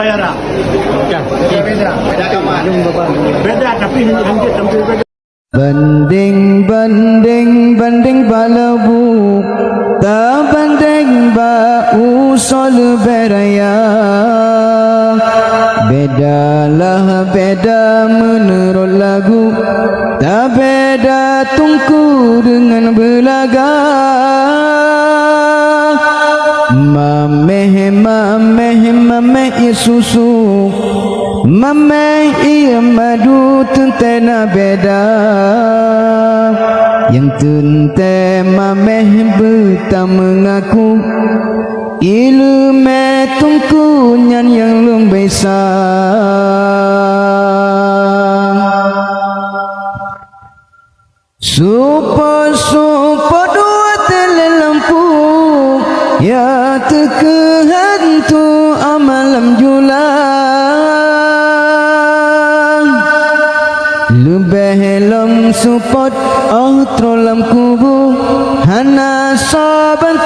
bayaran. Beda kamar. Beda tapi hampir beda. Banding banding banding balabu ta banding ba usul beraya bedalah beda menurut lagu tak beda tungku dengan belaga mameh mameh mameh susu mameh ia madu tentena beda yang tente mameh betah mengaku ilmu tungkunyan yang lung besa supo dua tele lampu ya terkehantu amalam julang lebih lam support trolam kubu hana saban